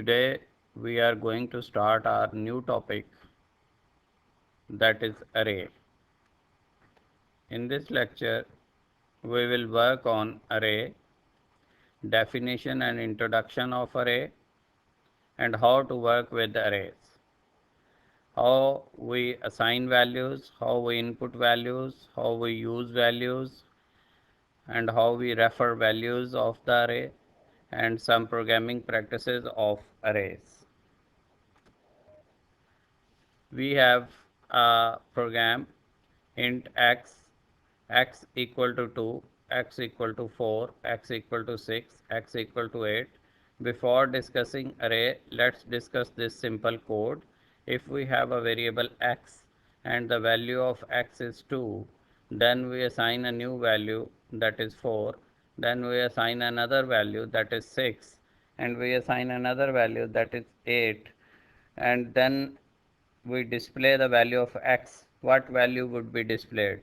Today we are going to start our new topic, that is array. In this lecture we will work on array, definition and introduction of array, and how to work with arrays, how we assign values, how we input values, how we use values, and how we refer values of the array, and some programming practices of arrays. We have a program int x equal to 2, x equal to 4, x equal to 6, x equal to 8. Before discussing array, let's discuss this simple code. If we have a variable x and the value of x is 2, then we assign a new value, that is 4, then we assign another value, that is 6, and we assign another value, that is 8, and then we display the value of x. What value would be displayed?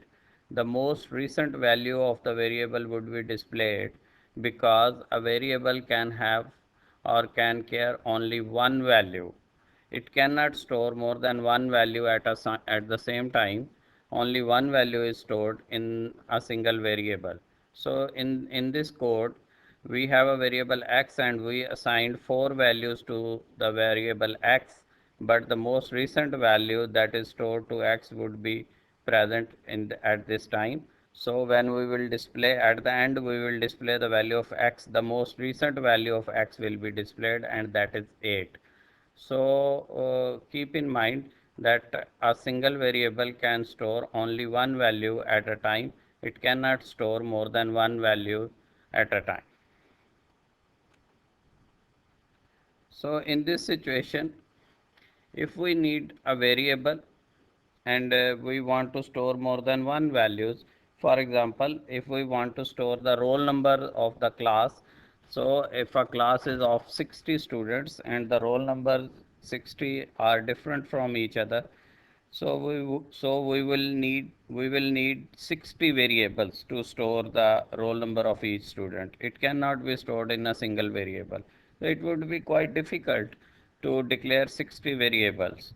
The most recent value of the variable would be displayed, because a variable can have or can carry only one value. It cannot store more than one value at the same time. Only one value is stored in a single variable. So in this code we have a variable x and we assigned 4 values to the variable x, but the most recent value that is stored to x would be present at this time. So when we will display at the end, we will display the value of x. The most recent value of x will be displayed, and that is 8. So keep in mind that a single variable can store only one value at a time. It cannot store more than one value at a time. So in this situation, if we need a variable and we want to store more than one values, for example, if we want to store the roll number of the class, so if a class is of 60 students and the roll number 60 are different from each other, so we will need 60 variables to store the roll number of each student. It cannot be stored in a single variable. So it would be quite difficult to declare 60 variables.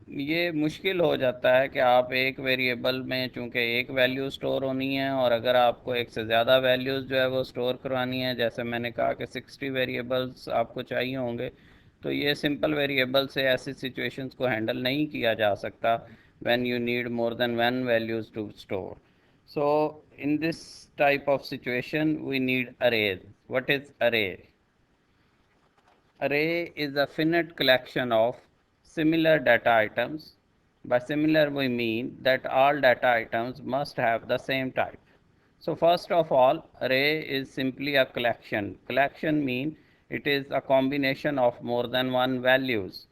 ये मुश्किल हो जाता है कि आप एक variable में चूंकि एक वैल्यू स्टोर होनी है, और अगर आपको एक से ज़्यादा वैल्यूज़ जो है वो स्टोर करवानी है, जैसे मैंने कहा कि 60 वेरिएबल्स आपको चाहिए होंगे, तो ये सिंपल वेरिएबल से ऐसी सिचुएशंस को हैंडल नहीं किया जा सकता when you need more than one values to store. So in this type of situation we need arrays. What is array? Array is a finite collection of similar data items. By similar we mean that all data items must have the same type. So first of all, array is simply a collection. Collection means it is a combination of more than one values.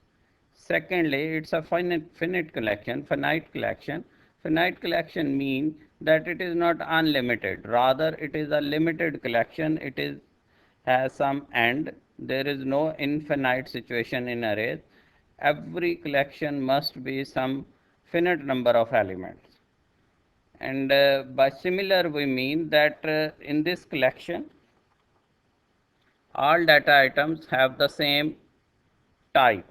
Secondly, it's a finite collection. Finite collection means that it is not unlimited. Rather, it is a limited collection. It is has some end. There is no infinite situation in arrays. Every collection must be some finite number of elements. And by similar we mean that in this collection all data items have the same type.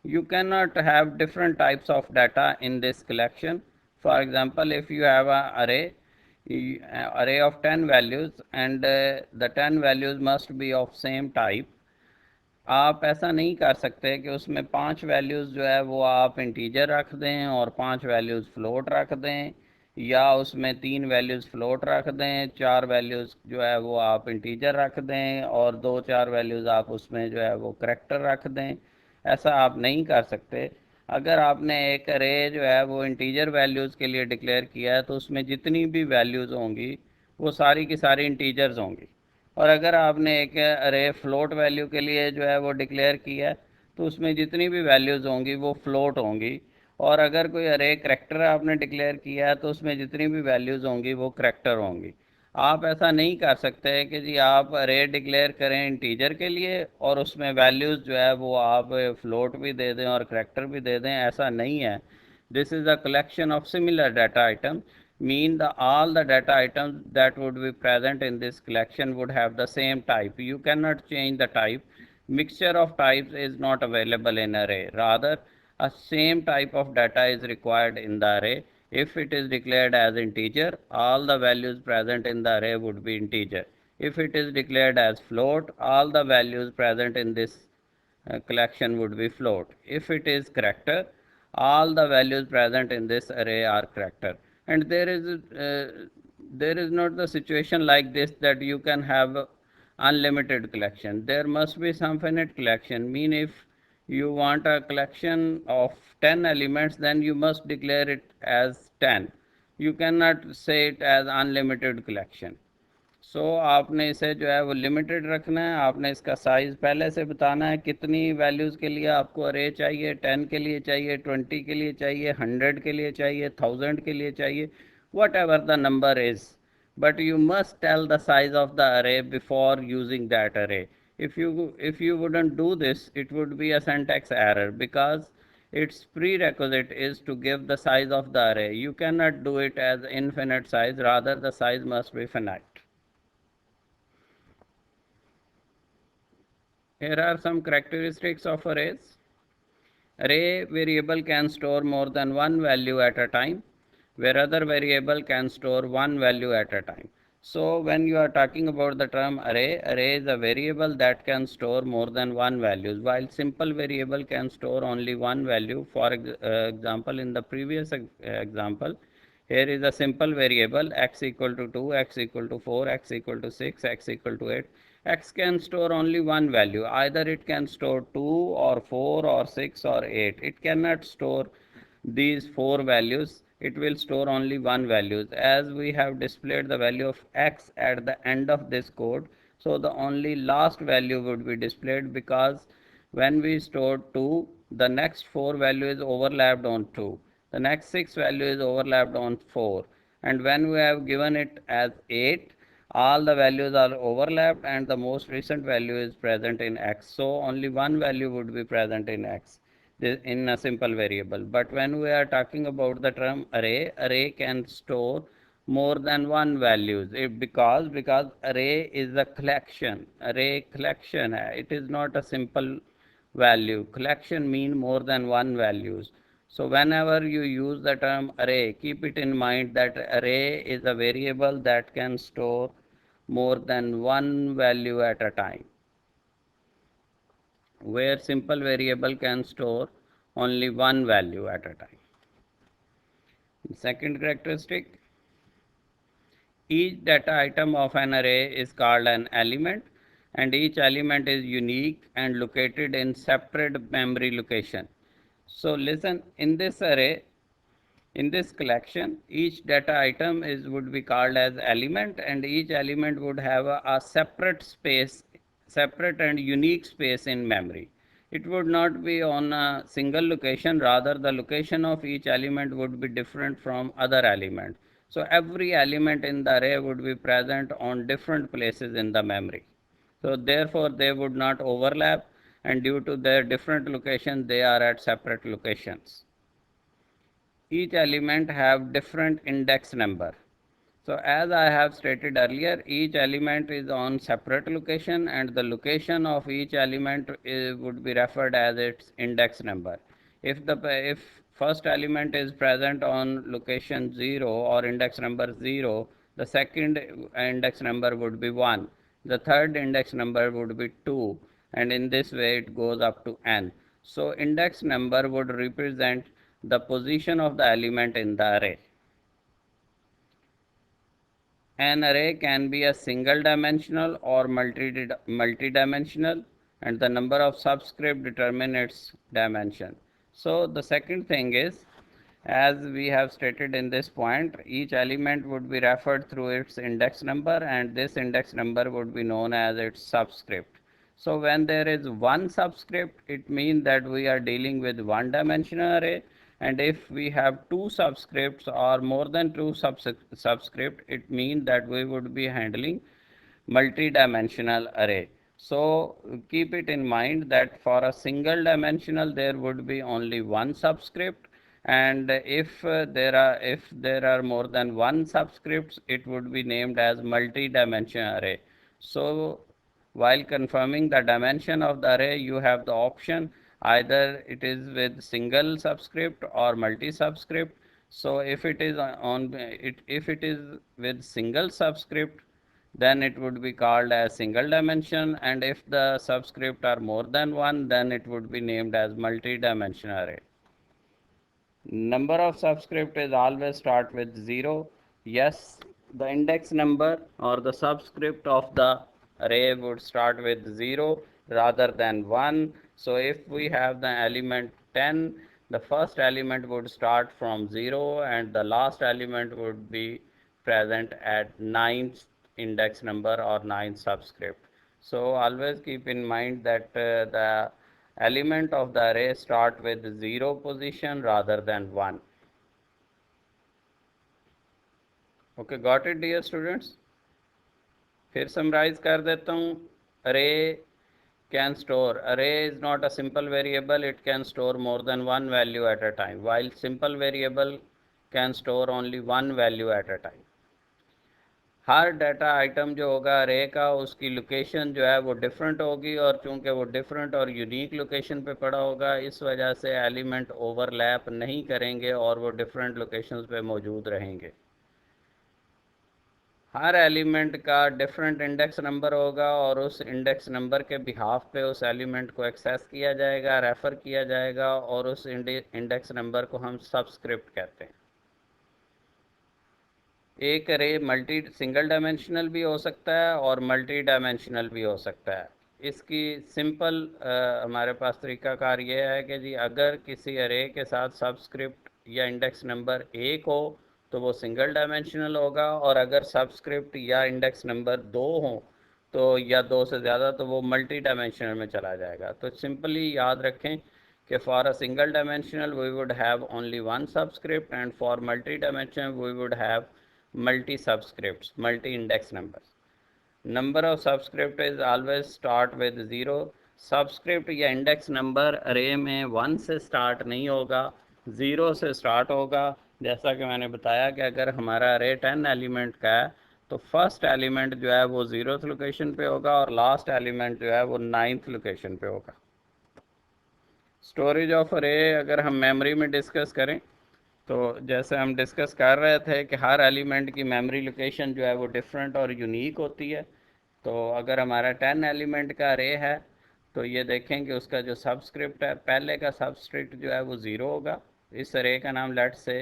You cannot have different types of data in this collection. For example, if you have an array of 10 values and the 10 values must be of same type, आप ऐसा नहीं कर सकते कि उसमें 5 values जो है वो आप इंटीजर रख दें और 5 वैल्यूज़ फ्लोट रख दें, या उसमें 3 वैल्यूज़ फ्लोट रख दें, 4 वैल्यूज़ जो है वो आप इंटीजर रख दें और 2-4 वैल्यूज़ आप उसमें जो है वो करैक्टर रख दें. ऐसा आप नहीं कर सकते. अगर आपने एक अरे जो है वो इंटीजर वैल्यूज़ के लिए डिक्लेयर किया है, तो उसमें जितनी भी वैल्यूज़ होंगी वो सारी की सारी इंटीजर्स होंगी. और अगर आपने एक अरे फ्लोट वैल्यू के लिए जो है वो डिक्लेयर किया है, तो उसमें जितनी भी वैल्यूज़ होंगी वो फ्लोट होंगी. और अगर कोई अरे करैक्टर आपने डिक्लेयर किया है, तो उसमें जितनी भी वैल्यूज़ होंगी वो करैक्टर होंगी. आप ऐसा नहीं कर सकते कि जी आप अरे डिक्लेयर करें इंटीजर के लिए और उसमें वैल्यूज़ जो है वो आप फ्लोट भी दे दें और करैक्टर भी दे दें. ऐसा नहीं है. This is a collection of similar data item. mean all the data items that would be present in this collection would have the same type. You cannot change the type. Mixture of types is not available in array. Rather, a same type of data is required in the array. If it is declared as integer, all the values present in the array would be integer. If it is declared as float, all the values present in this collection would be float. If it is character, all the values present in this array are character. And there is not the situation like this that you can have unlimited collection. There must be some finite collection. Mean if you want a collection of 10 elements, then you must declare it as 10. You cannot say it as unlimited collection. सो आपने इसे जो है वो limited रखना है. आपने इसका size पहले से बताना है कितनी वैल्यूज़ के लिए आपको अरे चाहिए. 10 के लिए चाहिए, 20 के लिए चाहिए, 100 के लिए चाहिए, 1000 के लिए चाहिए, what ever the number is. But you must tell the size of the array before using that array. If you wouldn't do this, it would be a syntax error, because its prerequisite is to give the size of the array. You cannot do it as infinite size, rather the size must be finite. Here are some characteristics of arrays. Array variable can store more than one value at a time, where other variable can store one value at a time. So when you are talking about the term array, array is a variable that can store more than one value, while simple variable can store only one value. For example, in the previous example, here is a simple variable x equal to 2, x equal to 4, x equal to 6, x equal to 8. X can store only one value. Either it can store 2 or 4 or 6 or 8. It cannot store these four values. It will store only one value. As we have displayed the value of x at the end of this code, so the only last value would be displayed, because when we store 2, the next 4 value is overlapped on 2. The next 6 value is overlapped on 4. And when we have given it as 8, all the values are overlapped and the most recent value is present in x. So only one value would be present in x in a simple variable. But when we are talking about the term array, array can store more than one values, because array is a collection. Array collection, it is not a simple value. Collection mean more than one values. So whenever you use the term array, keep it in mind that array is a variable that can store more than one value at a time, where simple variable can store only one value at a time. Second characteristic, each data item of an array is called an element, and each element is unique and located in separate memory location. So listen, in this array, in this collection, each data item would be called as element, and each element would have a separate space, separate and unique space in memory. It would not be on a single location, rather the location of each element would be different from other element. So every element in the array would be present on different places in the memory. So therefore they would not overlap, and due to their different locations, they are at separate locations. Each element have different index number. So as I have stated earlier, each element is on separate location, and the location of each element would be referred as its index number. If first element is present on location 0 or index number 0, the second index number would be 1, the third index number would be 2, and in this way it goes up to n. So index number would represent the position of the element in the array. An array can be a single dimensional or multi-dimensional, and the number of subscript determine its dimension. So the second thing is, as we have stated in this point, each element would be referred through its index number, and this index number would be known as its subscript. So when there is one subscript, it means that we are dealing with one dimensional array, and if we have two subscripts or more than two subscript, it means that we would be handling multi-dimensional array. So keep it in mind that for a single dimensional there would be only one subscript, and if there are more than one subscripts, it would be named as multi-dimension array. So while confirming the dimension of the array, you have the option either it is with single subscript or multi subscript. So if it is if it is with single subscript, then it would be called as single dimension, and if the subscript are more than one, then it would be named as multi-dimension array. Number of subscript is always start with 0. Yes, the index number or the subscript of the array would start with 0 rather than 1. So if we have the element 10, the first element would start from 0 and the last element would be present at 9th index number or 9th subscript. So always keep in mind that the element of the array start with 0 position rather than 1. Okay, got it dear students? फिर summarize कर देता हूँ. Array can store. Array is not a simple variable, it can store more than one value at a time, while simple variable can store only one value at a time. Her data item जो होगा अरे का उसकी location जो है वो different होगी, और चूंकि वो डिफरेंट और यूनिक लोकेशन पे पड़ा होगा, इस वजह से एलिमेंट ओवरलैप नहीं करेंगे और वो डिफरेंट लोकेशंस पे मौजूद रहेंगे. हर एलिमेंट का डिफरेंट इंडेक्स नंबर होगा और उस इंडेक्स नंबर के बिहाफ पे उस एलिमेंट को एक्सेस किया जाएगा, रेफ़र किया जाएगा, और उस इंडेक्स नंबर को हम सबस्क्रिप्ट कहते हैं. एक अरे मल्टी सिंगल डायमेंशनल भी हो सकता है और मल्टी डायमेंशनल भी हो सकता है. इसकी सिंपल हमारे पास तरीकाकार ये है कि जी अगर किसी अरे के साथ सबस्क्रिप्ट या इंडेक्स नंबर 1 हो तो वो सिंगल डायमेंशनल होगा, और अगर सबस्क्रिप्ट या इंडेक्स नंबर 2 हो तो या 2 से ज़्यादा तो वो मल्टी डायमेंशनल में चला जाएगा. तो सिंपली याद रखें कि for a single dimensional we would have only one subscript, and for multi dimensional we would have multi subscripts, multi index numbers. Number of subscript is always start with 0. Subscript या index number अरे में 1 से start नहीं होगा, 0 से start होगा. जैसा कि मैंने बताया कि अगर हमारा अरे 10 एलिमेंट का है तो फर्स्ट एलिमेंट जो है वो 0th लोकेशन पे होगा और लास्ट एलिमेंट जो है वो 9th लोकेशन पे होगा. स्टोरेज ऑफ अरे अगर हम मेमोरी में डिस्कस करें तो जैसे हम डिस्कस कर रहे थे कि हर एलिमेंट की मेमोरी लोकेशन जो है वो डिफरेंट और यूनिक होती है. तो अगर हमारा 10 एलिमेंट का अरे है तो ये देखें कि उसका जो सबस्क्रिप्ट है, पहले का सबस्क्रिप्ट जो है वो 0 होगा. इस अरे का नाम लेट से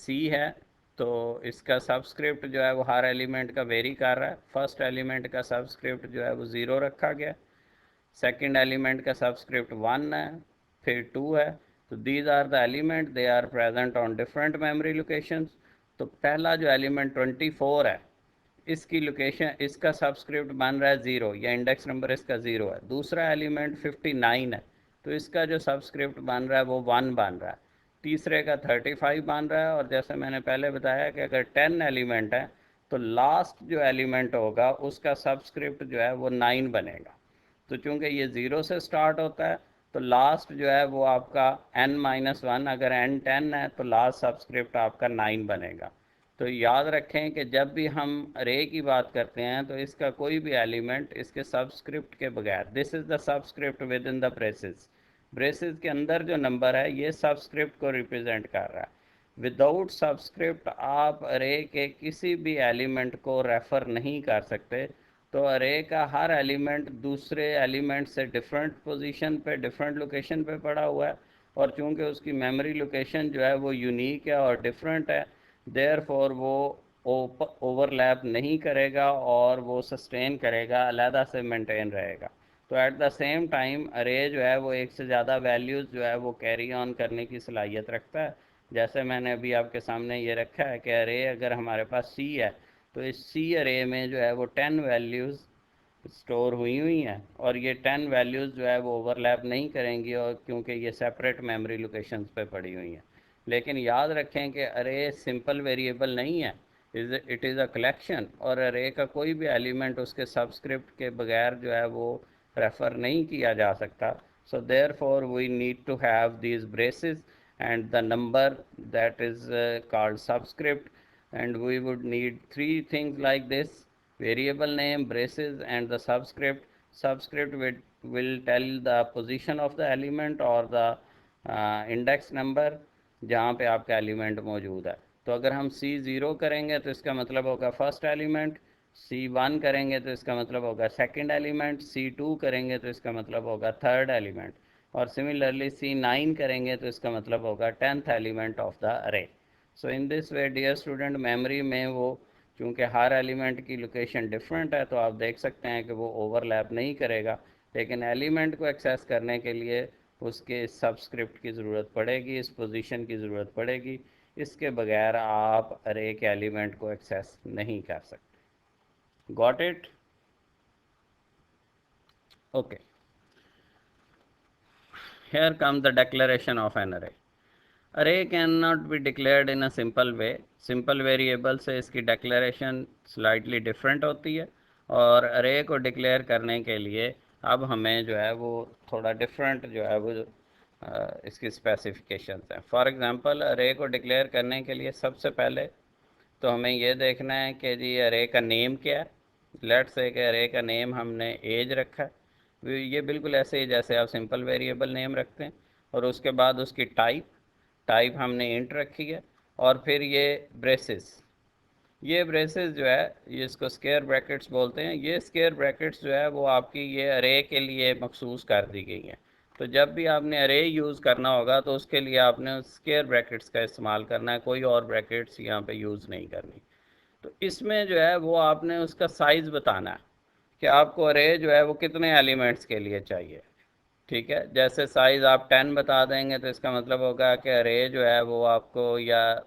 सी है, तो इसका सबस्क्रिप्ट जो है वो हर एलिमेंट का वेरी कर रहा है. फर्स्ट एलिमेंट का सबस्क्रिप्ट जो है वो 0 रखा गया, सेकेंड एलिमेंट का सबस्क्रिप्ट 1 है, फिर 2 है. तो these are the element, they are present on different memory locations. तो पहला जो एलिमेंट 24 है, इसकी लोकेशन, इसका सबस्क्रिप्ट बन रहा है 0 या इंडेक्स नंबर इसका 0 है. दूसरा एलिमेंट 59 है, तो इसका जो सबस्क्रिप्ट बन रहा है वो 1 बन रहा है. तीसरे का 35 बन रहा है, और जैसे मैंने पहले बताया कि अगर 10 एलिमेंट है तो लास्ट जो एलिमेंट होगा उसका सबस्क्रिप्ट जो है वो 9 बनेगा. तो चूंकि ये 0 से स्टार्ट होता है तो लास्ट जो है वो आपका n-1, अगर n 10 है तो लास्ट सबस्क्रिप्ट आपका 9 बनेगा. तो याद रखें कि जब भी हम अरे की बात करते हैं तो इसका कोई भी एलिमेंट इसके सबस्क्रिप्ट के बगैर, this is the subscript with in the braces, braces के अंदर जो नंबर है ये सबस्क्रिप्ट को रिप्रेजेंट कर रहा है. विदाउट सबस्क्रिप्ट आप अरे के किसी भी एलिमेंट को रेफ़र नहीं कर सकते. तो अरे का हर एलिमेंट दूसरे एलिमेंट से डिफरेंट पोजीशन पे, डिफरेंट लोकेशन पे पड़ा हुआ है, और चूंकि उसकी मेमोरी लोकेशन जो है वो यूनिक है और डिफरेंट है, देयरफॉर वो ओवरलैप नहीं करेगा और वो सस्टेन करेगा, अलहदा से मेंटेन रहेगा. तो एट द सेम टाइम अरे जो है वो एक से ज़्यादा वैल्यूज़ जो है वो कैरी ऑन करने की सलाहियत रखता है. जैसे मैंने अभी आपके सामने ये रखा है कि अरे अगर हमारे पास सी है तो इस सी अरे में जो है वो 10 वैल्यूज़ स्टोर हुई हैं, और ये 10 वैल्यूज़ जो है वो ओवरलैप नहीं करेंगी, और क्योंकि ये सेपरेट मेमोरी लोकेशंस पे पड़ी हुई हैं. लेकिन याद रखें कि अरे सिंपल वेरिएबल नहीं है, इट इज़ अ कलेक्शन, और अरे का कोई भी एलिमेंट उसके सबस्क्रिप्ट के बगैर जो है वो रेफ़र नहीं किया जा सकता. So therefore we need to have these braces, and the number that is called subscript, and we would need three things like this: variable name, braces, and the subscript. Subscript will tell the position of the element or the index number जहाँ पे आपका element मौजूद है. तो अगर हम C0 करेंगे तो इसका मतलब होगा फर्स्ट एलिमेंट, C1 करेंगे तो इसका मतलब होगा सेकंड एलिमेंट, C2 करेंगे तो इसका मतलब होगा थर्ड एलिमेंट, और सिमिलरली C9 करेंगे तो इसका मतलब होगा 10th element of the array. So in this way dear student, memory में वो चूँकि हर एलिमेंट की लोकेशन डिफरेंट है तो आप देख सकते हैं कि वो ओवरलैप नहीं करेगा, लेकिन एलिमेंट को एक्सेस करने के लिए उसके सबस्क्रिप्ट की ज़रूरत पड़ेगी, इस पोजीशन की ज़रूरत पड़ेगी. इसके बगैर आप अरे के एलिमेंट को एक्सेस नहीं कर सकते. Got it? Okay. Here comes the declaration of an array. Array cannot be declared in a simple way. Simple variable से इसकी declaration slightly different होती है, और array को declare करने के लिए अब हमें जो है वो थोड़ा different जो है वो इसकी specifications हैं. For example, array को declare करने के लिए सबसे पहले तो हमें ये देखना है कि जी array का name क्या है. लेट्स से कि array का name हमने age रखा है. ये बिल्कुल ऐसे ही जैसे आप सिंपल वेरिएबल नेम रखते हैं, और उसके बाद उसकी टाइप हमने इंट रखी है, और फिर ये ब्रेसेस जो है, ये इसको स्क्वायर ब्रैकेट्स बोलते हैं. ये स्क्वायर ब्रैकेट्स जो है वो आपकी ये अरे के लिए मखसूस कर दी गई हैं. तो जब भी आपने अरे यूज़ करना होगा तो उसके लिए आपने स्क्वायर ब्रैकेट्स का इस्तेमाल करना है, कोई और ब्रैकेट्स यहाँ पे यूज़ नहीं करनी. तो इसमें जो है वो आपने उसका साइज़ बताना है कि आपको अरे जो है वो कितने एलिमेंट्स के लिए चाहिए. ठीक है, जैसे साइज़ आप 10 बता देंगे तो इसका मतलब होगा कि अरे जो है वो आपको, या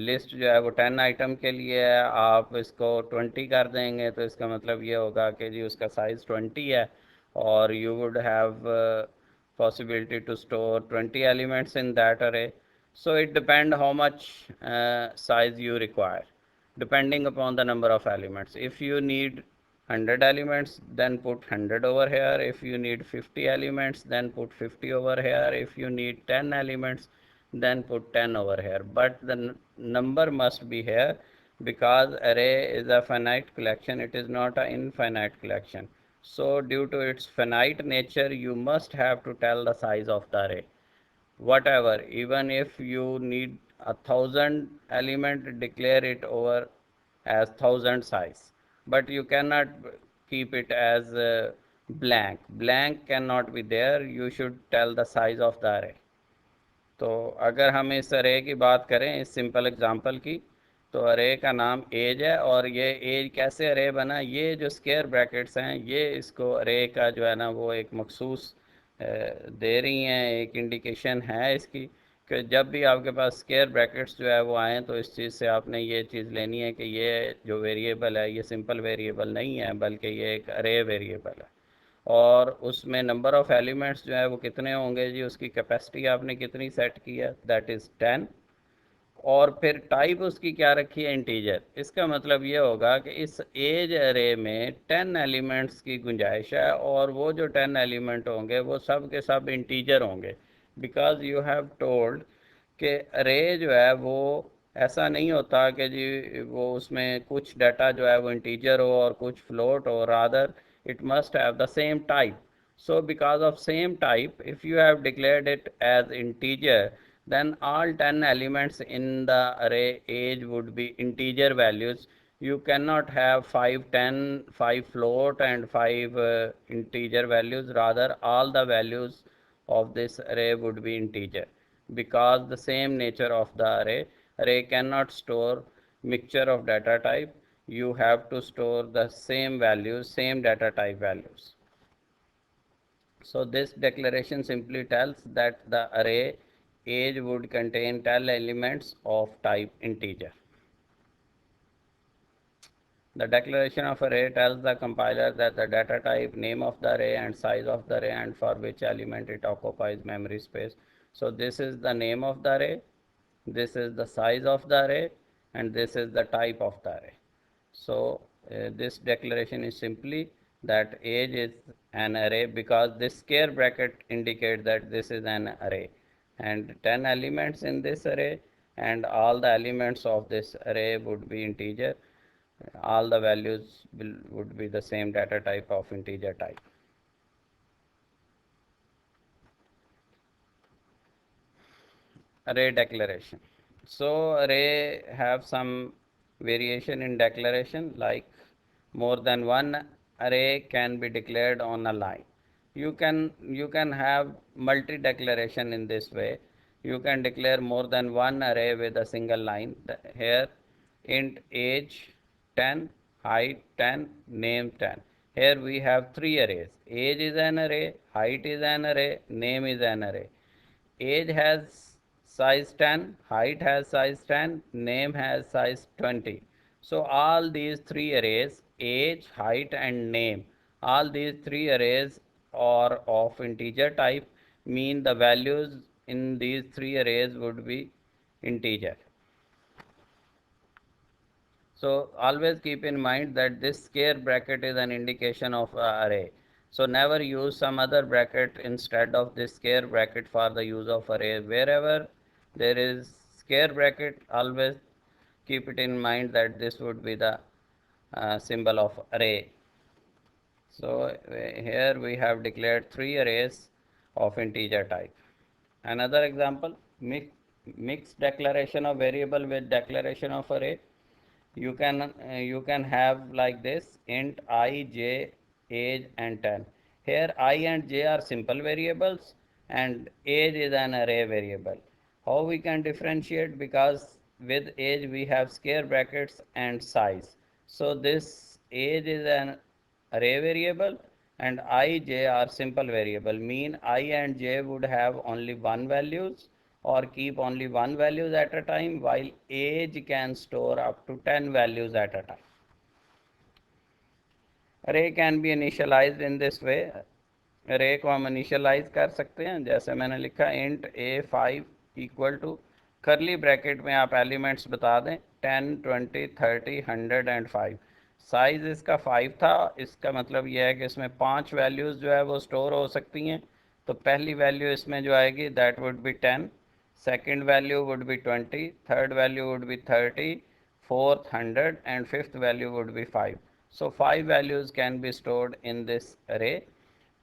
लिस्ट जो है वो 10 आइटम के लिए है, आप इसको 20 कर देंगे तो इसका मतलब ये होगा कि जी उसका साइज़ 20 है, और you would have possibility to store 20 elements in that array. So it depends how much size you require depending upon the number of elements. If you need 100 elements, then put 100 over here. If you need 50 elements, then put 50 over here. If you need 10 elements, then put 10 over here. But the number must be here, because array is a finite collection, it is not an infinite collection. So due to its finite nature, you must have to tell the size of the array. Whatever, even if you need 1,000 element, declare it over as 1,000 size, but you cannot keep it as blank cannot be there. You should tell the size of the array. तो अगर हम इस अरे की बात करें, इस simple example की, तो अरे का नाम एज है, और ये एज कैसे अरे बना, ये जो स्क्वायर ब्रैकेट्स हैं ये इसको अरे का जो है ना वो एक मखसूस दे रही हैं, एक इंडिकेशन है इसकी, कि जब भी आपके पास स्क्वायर ब्रैकेट्स जो है वो आएँ तो इस चीज़ से आपने ये चीज़ लेनी है कि ये जो वेरिएबल है ये सिंपल वेरिएबल नहीं है, बल्कि ये एक अरे वेरिएबल है, और उसमें नंबर ऑफ़ एलिमेंट्स जो है वो कितने होंगे जी, उसकी कैपेसिटी आपने कितनी सेट की है, दैट इज़ 10, और फिर टाइप उसकी क्या रखी है, इंटीजर. इसका मतलब ये होगा कि इस एज अरे में 10 एलिमेंट्स की गुंजाइश है, और वो जो 10 एलिमेंट होंगे वो सब के सब इंटीजर होंगे, बिकॉज यू हैव टोल्ड कि अरे जो है वो ऐसा नहीं होता कि जी वो उसमें कुछ डाटा जो है वो इंटीजर हो और कुछ फ्लोट हो, rather it must have the same type. So because of same type, if you have declared it as integer, then all 10 elements in the array age would be integer values. You cannot have 5 10, 5 float and 5 integer values, rather all the values of this array would be integer, because the same nature of the array cannot store mixture of data type. You have to store the same values, same data type values. So this declaration simply tells that the array age would contain 10 elements of type integer. The declaration of array tells the compiler that the data type, name of the array, and size of the array, and for which element it occupies memory space. So this is the name of the array, this is the size of the array, and this is the type of the array. So this declaration is simply that age is an array, because this square bracket indicates that this is an array. and 10 elements in this array, and all the elements of this array would be integer. All the values would be the same data type of integer type. Array declaration. So array have some variation in declaration, like more than one array can be declared on a line. You can have multi declaration in this way. You can declare more than one array with a single line. Here int age 10, height 10, name 10. Here we have three arrays. Age is an array, height is an array, name is an array. Age has size 10, height has size 10, name has size 20. So all these three arrays, age, height and name, all these three arrays are of integer type, mean the values in these three arrays would be integer. So always keep in mind that this square bracket is an indication of array. So never use some other bracket instead of this square bracket for the use of array. Wherever there is square bracket, always keep it in mind that this would be the symbol of array. So here we have declared three arrays of integer type. Another example, mixed declaration of variable with declaration of array. You can have like this: int I, j, age and 10. Here I and j are simple variables and age is an array variable. How we can differentiate? Because with age we have square brackets and size. So this age is an array variable and I, j are simple variable, mean I and j would have only one values or keep only one values at a time, while age can store up to 10 values at a time. Array can be initialized in this way. Array को हम initialize कर सकते हैं, जैसे मैंने लिखा int a5 equal to curly bracket में आप elements बता दें 10, 20, 30, 100 and 5. साइज इसका 5 था, इसका मतलब यह है कि इसमें 5 वैल्यूज़ जो है वो स्टोर हो सकती हैं. तो पहली वैल्यू इसमें जो आएगी that would be 10, second value would be 20, third value would be 30, fourth 100 and fifth value would be 5. So 5 values can be stored in this array.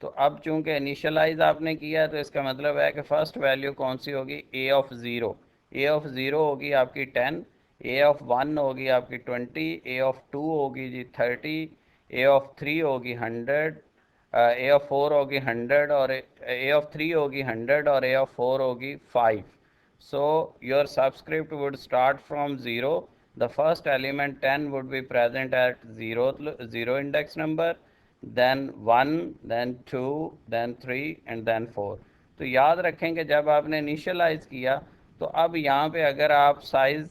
तो अब चूंकि इनिशियलाइज आपने किया तो इसका मतलब है कि फर्स्ट वैल्यू कौन सी होगी, a of zero. A of zero होगी आपकी 10, ए ऑफ 1 होगी आपकी 20, ए ऑफ 2 होगी जी 30, ए ऑफ 3 होगी 100, ए ऑफ 4 होगी 100 और ए ऑफ 3 होगी 100 और ए ऑफ 4 होगी 5. So your subscript would start from 0. The first element 10 would be present at 0 index number, then 1, then 2, then 3 and then 4. तो याद रखें कि जब आपने इनिशियलाइज किया तो अब यहाँ पे अगर आप साइज़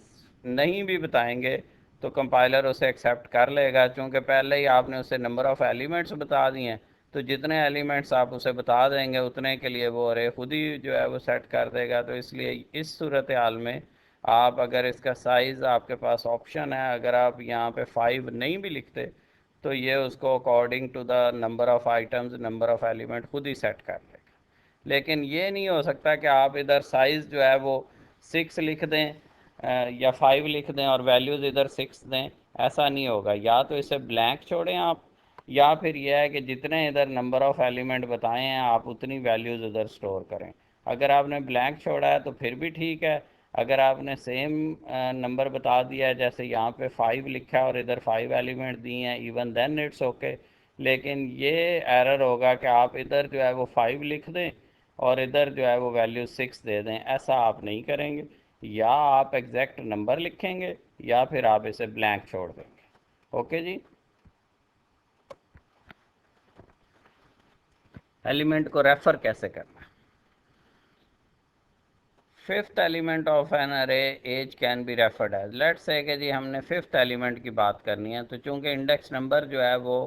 नहीं भी बताएंगे तो कंपाइलर उसे एक्सेप्ट कर लेगा, क्योंकि पहले ही आपने उसे नंबर ऑफ़ एलिमेंट्स बता दिए हैं. तो जितने एलिमेंट्स आप उसे बता देंगे उतने के लिए वो अरे खुद ही जो है वो सेट कर देगा. तो इसलिए इस सूरत हाल में आप अगर इसका साइज़ आपके पास ऑप्शन है, अगर आप यहाँ पे 5 नहीं भी लिखते तो ये उसको according to the number of items, number of element खुद ही सेट कर लेगा. लेकिन ये नहीं हो सकता कि आप इधर साइज़ जो है वो 6 लिख दें या 5 लिख दें और वैल्यूज़ इधर 6 दें. ऐसा नहीं होगा. या तो इसे ब्लैंक छोड़ें आप, या फिर यह है कि जितने इधर नंबर ऑफ़ एलिमेंट बताए हैं आप उतनी वैल्यूज़ इधर स्टोर करें. अगर आपने ब्लैंक छोड़ा है तो फिर भी ठीक है. अगर आपने सेम नंबर बता दिया है, जैसे यहाँ पे 5 लिखा है और इधर 5 एलिमेंट दिए हैं, इवन देन इट्स ओके. लेकिन ये एरर होगा कि आप इधर जो है वो 5 लिख दें और इधर जो है वो वैल्यू 6 दे दें. ऐसा आप नहीं करेंगे. या आप एग्जैक्ट नंबर लिखेंगे या फिर आप इसे ब्लैंक छोड़ देंगे. ओके जी. एलिमेंट को रेफर कैसे करना. Fifth element of an array age can be referred as. Let's say कि जी हमने फिफ्थ एलिमेंट की बात करनी है. तो चूंकि इंडेक्स नंबर जो है वो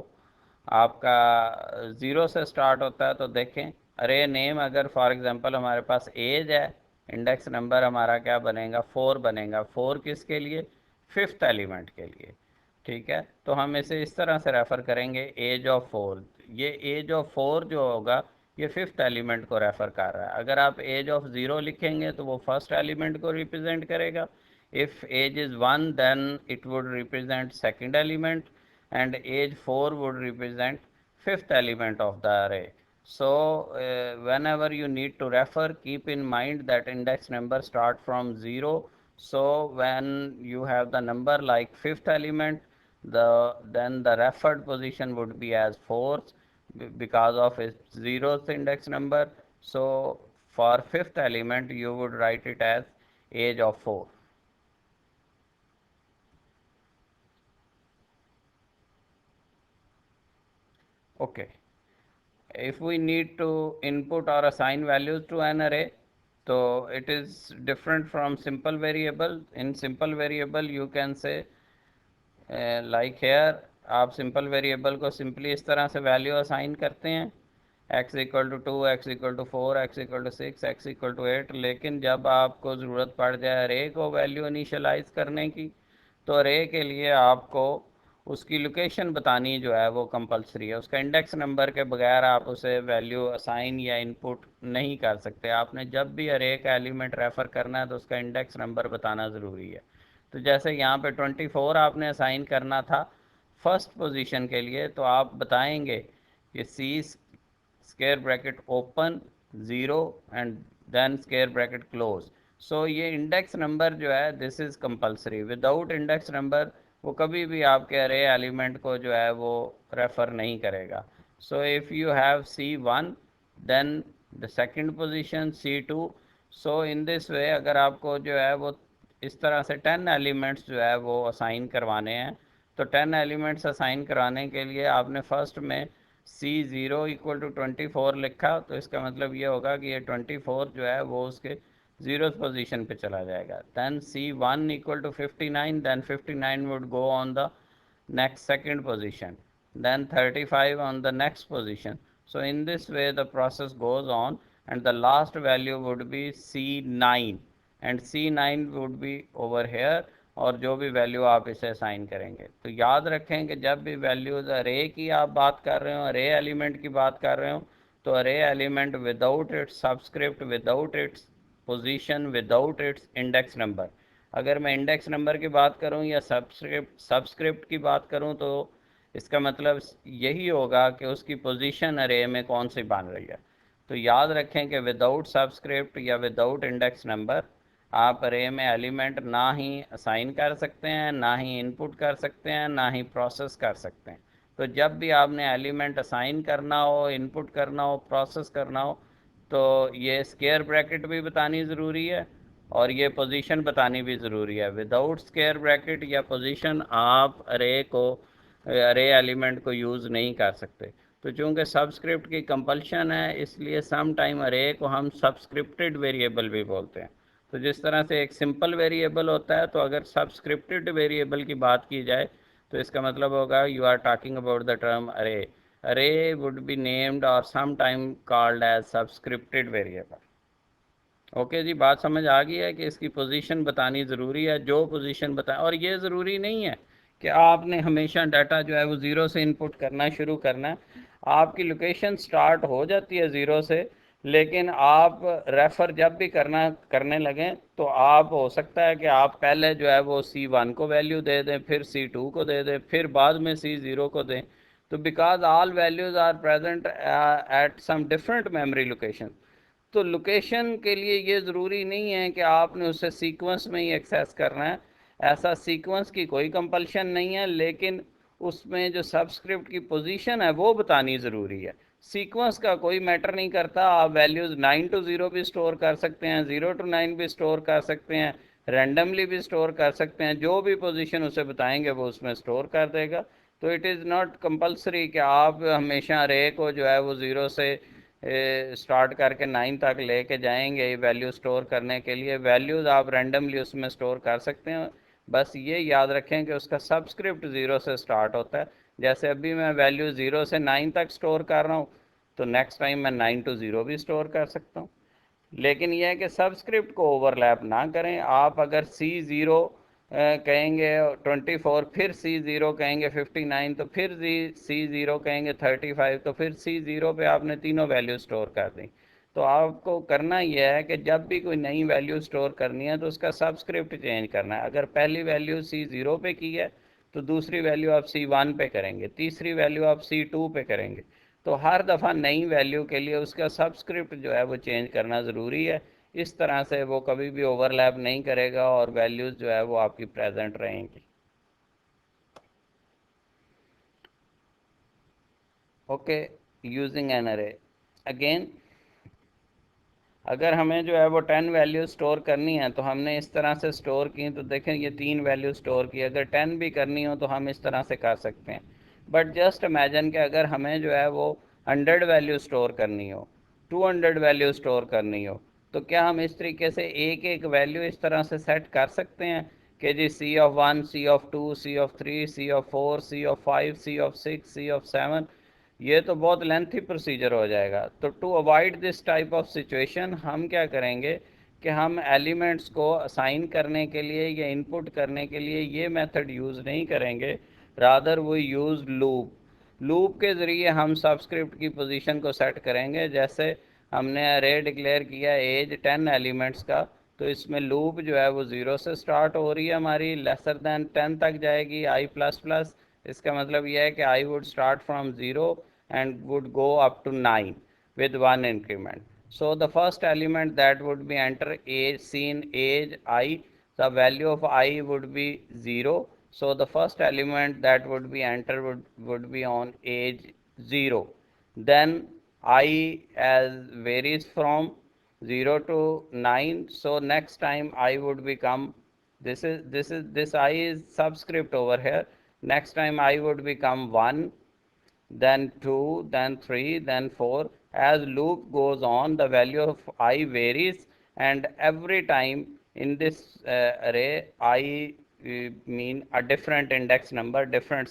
आपका 0 से स्टार्ट होता है, तो देखें अरे नेम अगर फॉर एग्जांपल हमारे पास एज है, इंडेक्स नंबर हमारा क्या बनेगा, 4 बनेगा. 4 किसके लिए, फिफ्थ एलिमेंट के लिए. ठीक है. तो हम इसे इस तरह से रेफ़र करेंगे एज ऑफ 4. ये एज ऑफ 4 जो होगा ये फिफ्थ एलिमेंट को रेफर कर रहा है। अगर आप एज ऑफ 0 लिखेंगे तो वो फर्स्ट एलिमेंट को रिप्रेजेंट करेगा। If age is 1 then it would represent second element, and age 4 would represent fifth element of the array. So whenever you need to refer, keep in mind that index number start from 0. So when you have the number like fifth element, then the referred position would be as 4th because of its 0th index number. So for fifth element you would write it as age of 4. Okay. If we need to input or assign values to an array, so it is different from simple variable. In simple variable you can say like here आप simple variable को simply इस तरह से value assign करते हैं, x equal to 2, x equal to 4, x equal to 6, x equal to 8। लेकिन जब आपको ज़रूरत पड़ जाए अरे को वैल्यू इनिशियलाइज करने की, तो अरे के लिए आपको उसकी लोकेशन बतानी जो है वो कंपलसरी है। उसका इंडेक्स नंबर के बगैर आप उसे वैल्यू असाइन या इनपुट नहीं कर सकते। आपने जब भी अरे का एलिमेंट रेफ़र करना है तो उसका इंडेक्स नंबर बताना ज़रूरी है। तो जैसे यहाँ पे 24 आपने असाइन करना था फर्स्ट पोजीशन के लिए, तो आप बताएंगे कि c square bracket open 0 and then square bracket close. So ये इंडेक्स नंबर जो है this is compulsory. Without index number वो कभी भी आपके अरे एलिमेंट को जो है वो रेफ़र नहीं करेगा। So if you have C1 then the second position C2। So in this way अगर आपको जो है वो इस तरह से 10 एलिमेंट्स जो है वो असाइन करवाने हैं, तो 10 एलिमेंट्स असाइन कराने के लिए आपने फर्स्ट में C0 इक्वल टू 24 लिखा, तो इसका मतलब ये होगा कि ये 24 जो है वो उसके 0th पोजीशन पे चला जाएगा। Then C1 equal to 59, then 59 would go on the next second position, then 35 on the next position. So in this way the process goes on, and the last value would be C9 and C9 would be over here, और जो भी value आप इसे assign करेंगे। तो याद रखें कि जब भी वैल्यूज़ अरे की आप बात कर रहे हो, अरे एलिमेंट की बात कर रहे हो, तो अरे element without its subscript, without its position, without its index number. अगर मैं इंडेक्स नंबर की बात करूं या सबस्क्रिप्ट की बात करूं तो इसका मतलब यही होगा कि उसकी पोजीशन अरे में कौन सी बन रही है। तो याद रखें कि विदाउट सबस्क्रिप्ट या विदाउट इंडेक्स नंबर आप अरे में एलिमेंट ना ही असाइन कर सकते हैं, ना ही इनपुट कर सकते हैं, ना ही प्रोसेस कर सकते हैं। तो जब भी आपने एलिमेंट असाइन करना हो, इनपुट करना हो, प्रोसेस करना हो, तो ये स्क्वायर ब्रैकेट भी बतानी ज़रूरी है और ये पोजीशन बतानी भी ज़रूरी है। विदाउट स्क्वायर ब्रैकेट या पोजीशन आप अरे एलिमेंट को यूज़ नहीं कर सकते। तो चूँकि सबस्क्रिप्ट की कंपल्शन है, इसलिए सम टाइम अरे को हम सबस्क्रिप्टेड वेरिएबल भी बोलते हैं। तो जिस तरह से एक सिंपल वेरिएबल होता है, तो अगर सबस्क्रिप्टेड वेरिएबल की बात की जाए तो इसका मतलब होगा you are talking about the term array. Array would be named और some time called as subscripted variable. Okay जी, बात समझ आ गई है कि इसकी पोजीशन बतानी ज़रूरी है, जो पोजीशन बताए। और ये ज़रूरी नहीं है कि आपने हमेशा डाटा जो है वो ज़ीरो से इनपुट करना शुरू करना है। आपकी लोकेशन स्टार्ट हो जाती है ज़ीरो से, लेकिन आप रेफ़र जब भी करने लगें तो आप हो सकता है कि आप पहले जो है वो C1 को वैल्यू दे दें, फिर C2 को दे दें, फिर बाद में C0 को दें। तो because all values are present at some different memory location, तो लोकेशन के लिए ये ज़रूरी नहीं है कि आपने उसे सीक्वेंस में ही एक्सेस करना है। ऐसा सीक्वेंस की कोई कंपल्शन नहीं है, लेकिन उसमें जो सबस्क्रिप्ट की पोजीशन है वो बतानी ज़रूरी है। सीक्वेंस का कोई मैटर नहीं करता, आप वैल्यूज़ 9 to 0 भी स्टोर कर सकते हैं, 0 to 9 भी स्टोर कर सकते हैं, रैंडमली भी स्टोर कर सकते हैं। जो भी पोजीशन उसे बताएंगे वो उसमें स्टोर कर देगा। तो इट इज़ नॉट कंपल्सरी कि आप हमेशा अरे को जो है वो ज़ीरो से स्टार्ट करके 9 तक लेके जाएंगे वैल्यू स्टोर करने के लिए। वैल्यूज़ आप रैंडमली उसमें स्टोर कर सकते हैं। बस ये याद रखें कि उसका सबस्क्रिप्ट 0 से स्टार्ट होता है। जैसे अभी मैं वैल्यू 0 से 9 तक स्टोर कर रहा हूँ, तो नेक्स्ट टाइम मैं 9 to 0 भी स्टोर कर सकता हूँ। लेकिन यह है कि सबस्क्रिप्ट को ओवरलैप ना करें। आप अगर C0 कहेंगे 24, फिर C0 कहेंगे 59, तो फिर C0 कहेंगे 35, तो फिर C0 पे आपने तीनों वैल्यू स्टोर कर दी। तो आपको करना यह है कि जब भी कोई नई वैल्यू स्टोर करनी है तो उसका सबस्क्रिप्ट चेंज करना है। अगर पहली वैल्यू C0 पे की है तो दूसरी वैल्यू आप C1 पे करेंगे, तीसरी वैल्यू आप C2 पे करेंगे। तो हर दफ़ा नई वैल्यू के लिए उसका सबस्क्रिप्ट जो है वो चेंज करना ज़रूरी है। इस तरह से वो कभी भी ओवरलैप नहीं करेगा और वैल्यूज़ जो है वो आपकी प्रेजेंट रहेंगी। ओके, यूजिंग एन अरे अगेन, अगर हमें जो है वो 10 वैल्यू स्टोर करनी है तो हमने इस तरह से स्टोर की। तो देखें ये 3 वैल्यू स्टोर की, अगर 10 भी करनी हो तो हम इस तरह से कर सकते हैं। बट जस्ट इमेजिन कि अगर हमें जो है वो 100 वैल्यू स्टोर करनी हो, 200 वैल्यू स्टोर करनी हो, तो क्या हम इस तरीके से एक एक वैल्यू इस तरह से सेट कर सकते हैं कि जी C(1), C(2), C(3), C(4), C(5), C(6), C(7)? ये तो बहुत लेंथी प्रोसीजर हो जाएगा। तो to avoid this type of situation हम क्या करेंगे कि हम एलिमेंट्स को असाइन करने के लिए या इनपुट करने के लिए ये मेथड यूज़ नहीं करेंगे, रादर वो यूज़ लूप। लूप के ज़रिए हम सबस्क्रिप्ट की पोजीशन को सेट करेंगे। जैसे हमने अरे डिक्लेयर किया एज 10 एलिमेंट्स का, तो इसमें लूप जो है वो 0 से स्टार्ट हो रही है, हमारी लेसर दैन 10 तक जाएगी आई प्लस प्लस। इसका मतलब यह है कि I would start from 0 and would go up to 9 with one increment. So the first element that would be enter age, seen age I, the value of I would be 0. So the first element that would be enter would be on age 0. Then I as varies from 0 to 9. So next time I would become, this I is subscript over here. Next time I would become 1, then 2, then 3, then 4. As loop goes on, the value of I varies, and every time in this array, I mean a different index number, different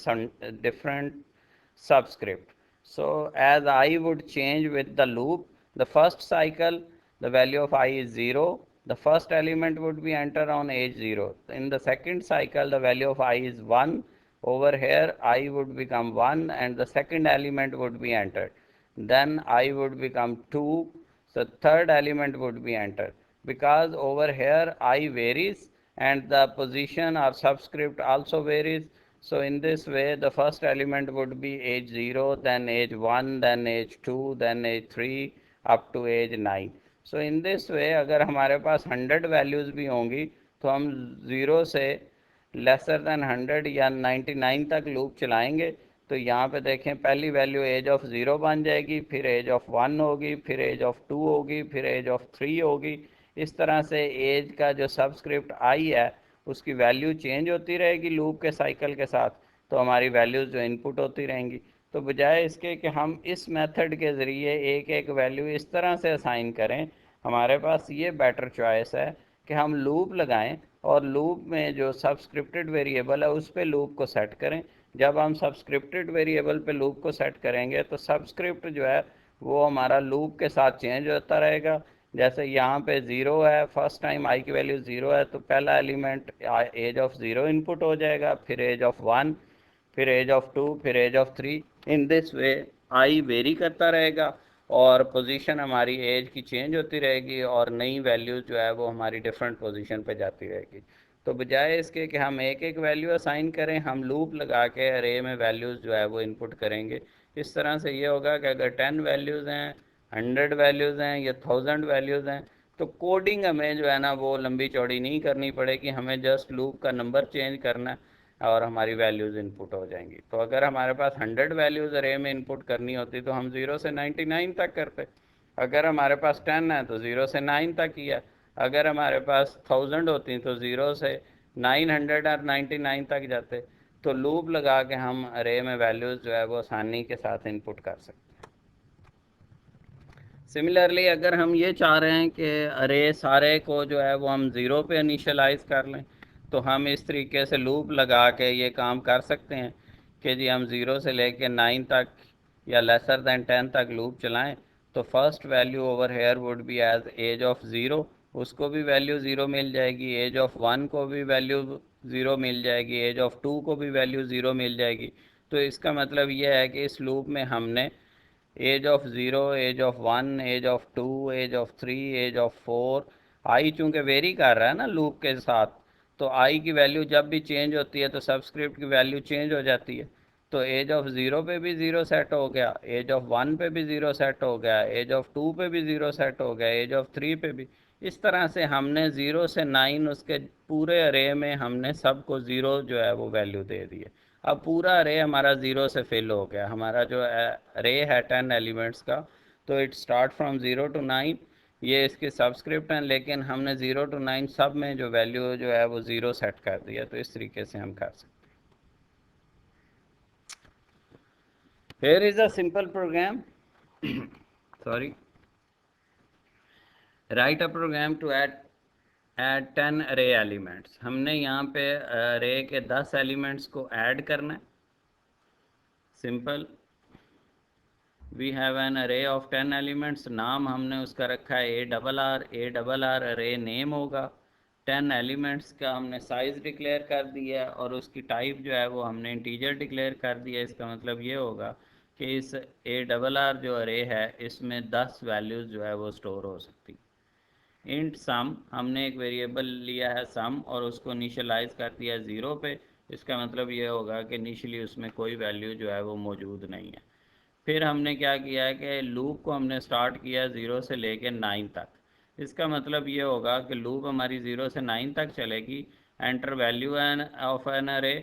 subscript. So as I would change with the loop, the first cycle, the value of I is 0. The first element would be enter on age 0. In the second cycle, the value of I is 1. Over here I would become 1 and the second element would be entered. Then I would become 2, so third element would be entered. Because over here I varies and the position or subscript also varies, so in this way the first element would be age 0, then age 1, then age 2, then age 3 up to age 9. So in this way अगर हमारे पास 100 values भी होंगी तो हम 0 से lesser than 100 या 99 तक loop चलाएंगे। तो यहाँ पे देखें पहली वैल्यू एज ऑफ 0 बन जाएगी, फिर एज ऑफ 1 होगी, फिर एज ऑफ 2 होगी, फिर एज ऑफ 3 होगी। इस तरह से एज का जो सबस्क्रिप्ट आई है उसकी वैल्यू चेंज होती रहेगी लूप के साइकिल के साथ, तो हमारी वैल्यूज़ जो इनपुट होती रहेंगी। तो बजाय इसके कि हम इस मेथड के ज़रिए एक एक वैल्यू इस तरह से असाइन करें, हमारे पास ये बेटर चॉइस है कि हम लूप लगाएं और लूप में जो सबस्क्रिप्टेड वेरिएबल है उस पर लूप को सेट करें। जब हम सबस्क्रिप्टेड वेरिएबल पे लूप को सेट करेंगे तो सबस्क्रिप्ट जो है वो हमारा लूप के साथ चेंज होता रहेगा। जैसे यहाँ पे 0 है, फर्स्ट टाइम आई की वैल्यू 0 है तो पहला एलिमेंट एज ऑफ 0 इनपुट हो जाएगा, फिर एज ऑफ 1, फिर एज ऑफ 2, फिर age of 3। In this way I vary करता रहेगा और पोजीशन हमारी एज की चेंज होती रहेगी और नई वैल्यूज़ जो है वो हमारी डिफरेंट पोजीशन पे जाती रहेगी। तो बजाय इसके कि हम एक एक वैल्यू असाइन करें, हम लूप लगा के अरे में वैल्यूज़ जो है वो इनपुट करेंगे। इस तरह से ये होगा कि अगर 10 वैल्यूज़ हैं, 100 वैल्यूज़ हैं या 1000 वैल्यूज़ हैं, तो कोडिंग हमें जो है ना वो लंबी चौड़ी नहीं करनी पड़ेगी, हमें जस्ट लूप का नंबर चेंज करना है और हमारी वैल्यूज़ इनपुट हो जाएंगी। तो अगर हमारे पास 100 वैल्यूज़ अरे में इनपुट करनी होती तो हम 0 से 99 तक करते। अगर हमारे पास 10 है तो 0 से 9 तक किया। अगर हमारे पास 1000 होती तो 0 से 900 और 99 तक जाते। तो लूप लगा के हम अरे में वैल्यूज़ जो है वो आसानी के साथ इनपुट कर सकते हैं। सिमिलरली अगर हम ये चाह रहे हैं कि अरे सारे को जो है वो हम 0 पे इनिशियलाइज़ कर लें, तो हम इस तरीके से लूप लगा के ये काम कर सकते हैं कि जी हम 0 से लेके 9 तक या लेसर दैन 10 तक लूप चलाएं। तो first value over here would be as age of 0, उसको भी वैल्यू 0 मिल जाएगी, एज ऑफ 1 को भी वैल्यू ज़ीरो मिल जाएगी, एज ऑफ टू को भी वैल्यू ज़ीरो मिल जाएगी। तो इसका मतलब ये है कि इस लूप में हमने h of zero, h of one, h of two, h of three, h of four, i चूँकि वेरी कर रहा है ना लूप के साथ, तो आई की वैल्यू जब भी चेंज होती है तो सबस्क्रिप्ट की वैल्यू चेंज हो जाती है। तो एज ऑफ ज़ीरो पे भी ज़ीरो सेट हो गया, एज ऑफ वन पे भी ज़ीरो सेट हो गया, एज ऑफ टू पे भी ज़ीरो सेट हो गया, एज ऑफ थ्री पे भी। इस तरह से हमने ज़ीरो से नाइन उसके पूरे अरे में हमने सबको ज़ीरो जो है वो वैल्यू दे दी है। अब पूरा अरे हमारा ज़ीरो से फिल हो गया। हमारा जो अरे है 10 एलिमेंट्स का, तो it start from zero to nine, ये इसके सबस्क्रिप्ट हैं, लेकिन हमने ज़ीरो टू नाइन सब में जो वैल्यू जो है वो ज़ीरो सेट कर दिया। तो इस तरीके से हम कर सकते हैं। Here is a simple program. Sorry. Write a program to add 10 array elements. हमने यहाँ पे array के 10 elements को add करना है. Simple. We have an array of 10 elements. नाम हमने उसका रखा है ARR array name होगा। 10 एलिमेंट्स का हमने साइज़ डिक्लेयर कर दिया है और उसकी टाइप जो है वो हमने इंटीजर डिक्लेयर कर दिया है। इसका मतलब ये होगा कि इस ARR जो अरे है इसमें 10 वैल्यूज़ जो है वो स्टोर हो सकती। इंट सम, हमने एक वेरिएबल लिया है सम और उसको इनिशियलाइज़ कर दिया ज़ीरो पे। इसका मतलब ये होगा कि इनिशियली उसमें कोई वैल्यू जो है वो मौजूद नहीं है। फिर हमने क्या किया है कि लूप को हमने स्टार्ट किया ज़ीरो से लेके नाइन तक। इसका मतलब ये होगा कि लूप हमारी ज़ीरो से नाइन तक चलेगी, enter value n of an array,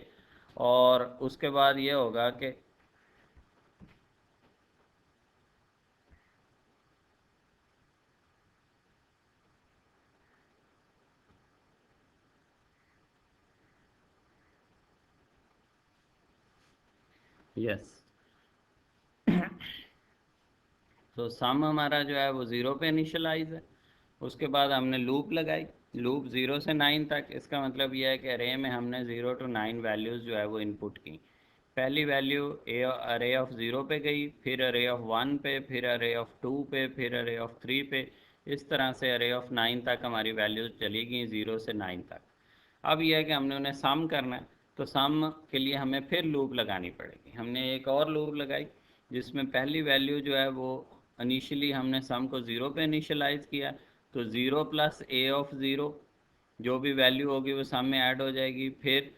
और उसके बाद ये होगा कि यस, तो सम हमारा जो है वो ज़ीरो पे इनिशियलाइज है। उसके बाद हमने लूप लगाई, लूप ज़ीरो से नाइन तक। इसका मतलब यह है कि अरे में हमने ज़ीरो टू नाइन वैल्यूज़ जो है वो इनपुट की। पहली वैल्यू अरे ऑफ ज़ीरो पे गई, फिर अरे ऑफ वन पे, फिर अरे ऑफ टू पे, फिर अरे ऑफ थ्री पे। इस तरह से अरे ऑफ नाइन तक हमारी वैल्यूज़ चली गई ज़ीरो से नाइन तक। अब यह है कि हमने उन्हें सम करना है, तो सम के लिए हमें फिर लूप लगानी पड़ेगी। हमने एक और लूप लगाई जिसमें पहली वैल्यू जो है वो इनिशियली हमने सम को ज़ीरो पे इनिशियलाइज़ किया, तो zero plus A of zero, जो भी वैल्यू होगी वो सम में ऐड हो जाएगी। फिर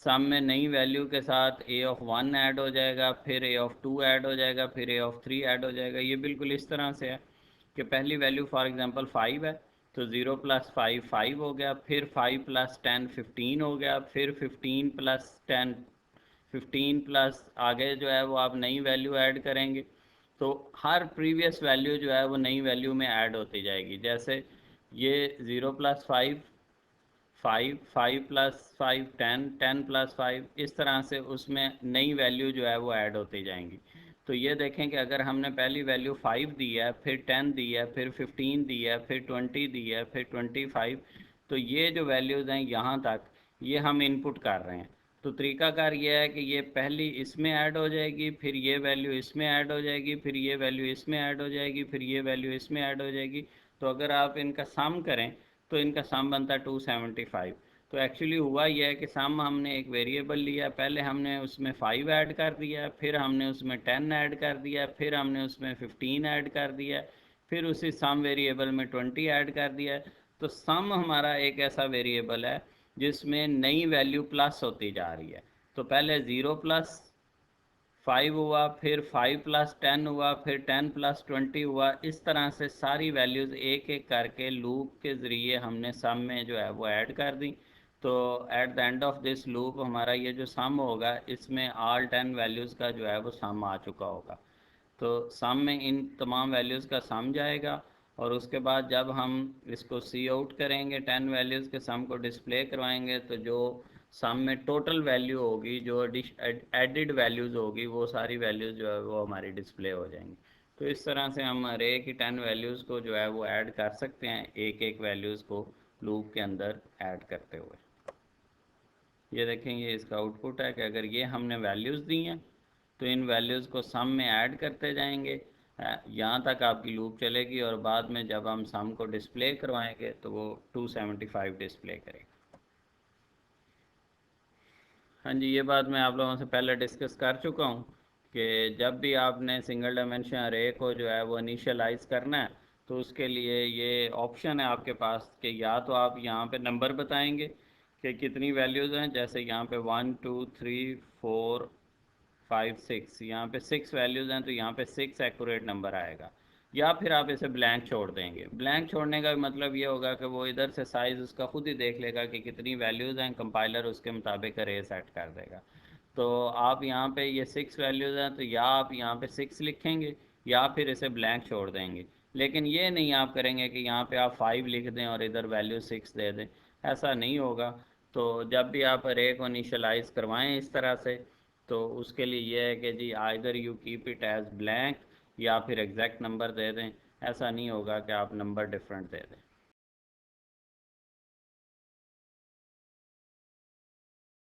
सम में नई वैल्यू के साथ ए ऑफ वन ऐड हो जाएगा, फिर ए ऑफ टू ऐड हो जाएगा, फिर ए ऑफ थ्री ऐड हो जाएगा। ये बिल्कुल इस तरह से है कि पहली वैल्यू फॉर एग्जांपल 5 है, तो 0 प्लस 5 5 हो गया, फिर 5 प्लस 10 15 हो गया, फिर 15 प्लस 10 15 प्लस आगे जो है वो आप नई वैल्यू ऐड करेंगे। तो हर प्रीवियस वैल्यू जो है वो नई वैल्यू में ऐड होती जाएगी। जैसे ये 0 प्लस 5 5, 5 प्लस 5 10, 10 प्लस 5, इस तरह से उसमें नई वैल्यू जो है वो ऐड होती जाएंगी। तो ये देखें कि अगर हमने पहली वैल्यू 5 दी है, फिर 10 दी है, फिर 15 दी है, फिर 20 दी है, फिर 25, तो ये जो वैल्यूज़ हैं यहाँ तक ये हम इनपुट कर रहे हैं। तो तरीकाकार ये है कि ये पहली इसमें ऐड हो जाएगी, फिर ये वैल्यू इसमें ऐड हो जाएगी, फिर ये वैल्यू इसमें ऐड हो जाएगी, फिर ये वैल्यू इसमें ऐड हो जाएगी। तो अगर आप इनका सम करें तो इनका सम बनता है 275। तो एक्चुअली हुआ यह है कि सम हमने एक वेरिएबल लिया, पहले हमने उसमें 5 ऐड कर दिया, फिर हमने उसमें 10 ऐड कर दिया, फिर हमने उसमें 15 ऐड कर दिया, फिर उसी सम वेरिएबल में 20 ऐड कर दिया। तो सम हमारा एक ऐसा वेरिएबल है जिसमें नई वैल्यू प्लस होती जा रही है। तो पहले 0 प्लस 5 हुआ, फिर 5 प्लस 10 हुआ, फिर 10 प्लस 20 हुआ। इस तरह से सारी वैल्यूज़ एक एक करके लूप के ज़रिए हमने सम में जो है वो ऐड कर दी। तो at the end of this loop हमारा ये जो सम होगा इसमें ऑल 10 वैल्यूज़ का जो है वो सम आ चुका होगा। तो सम में इन तमाम वैल्यूज़ का सम जाएगा, और उसके बाद जब हम इसको सी आउट करेंगे 10 वैल्यूज़ के सम को डिस्प्ले करवाएंगे, तो जो सम में टोटल वैल्यू होगी, जो एडिड वैल्यूज़ होगी, वो सारी वैल्यूज़ जो है वो हमारी डिस्प्ले हो जाएंगी। तो इस तरह से हम अरे की 10 वैल्यूज़ को जो है वो ऐड कर सकते हैं, एक एक वैल्यूज़ को लूप के अंदर ऐड करते हुए। ये देखें, ये इसका आउटपुट है कि अगर ये हमने वैल्यूज़ दी हैं तो इन वैल्यूज़ को सम में ऐड करते जाएंगे, यहाँ तक आपकी लूप चलेगी, और बाद में जब हम सम को डिस्प्ले करवाएंगे तो वो 275 डिस्प्ले करेगा। हाँ जी, ये बात मैं आप लोगों से पहले डिस्कस कर चुका हूँ कि जब भी आपने सिंगल डायमेंशन अरे को जो है वो इनिशियलाइज करना है, तो उसके लिए ये ऑप्शन है आपके पास कि या तो आप यहाँ पे नंबर बताएंगे कि कितनी वैल्यूज़ हैं, जैसे यहाँ पे 1 2 3 4 5 6, यहाँ पे 6 वैल्यूज़ हैं तो यहाँ पे 6 एक्यूरेट नंबर आएगा। या फिर आप इसे ब्लैंक छोड़ देंगे। ब्लैंक छोड़ने का मतलब ये होगा कि वो इधर से साइज़ उसका खुद ही देख लेगा कि कितनी वैल्यूज़ हैं, कंपाइलर उसके मुताबिक अरे सेट कर देगा। तो आप यहाँ पे ये 6 वैल्यूज़ हैं तो या आप यहाँ पे 6 लिखेंगे या फिर इसे ब्लैंक छोड़ देंगे। लेकिन ये नहीं आप करेंगे कि यहाँ पे आप 5 लिख दें और इधर वैल्यू 6 दे दें, ऐसा नहीं होगा। तो जब भी आप अरे को इनिशियलाइज करवाएं इस तरह से, तो उसके लिए ये है कि जी either you keep it as blank या फिर एग्जैक्ट नंबर दे दें। ऐसा नहीं होगा कि आप नंबर डिफरेंट दे दें।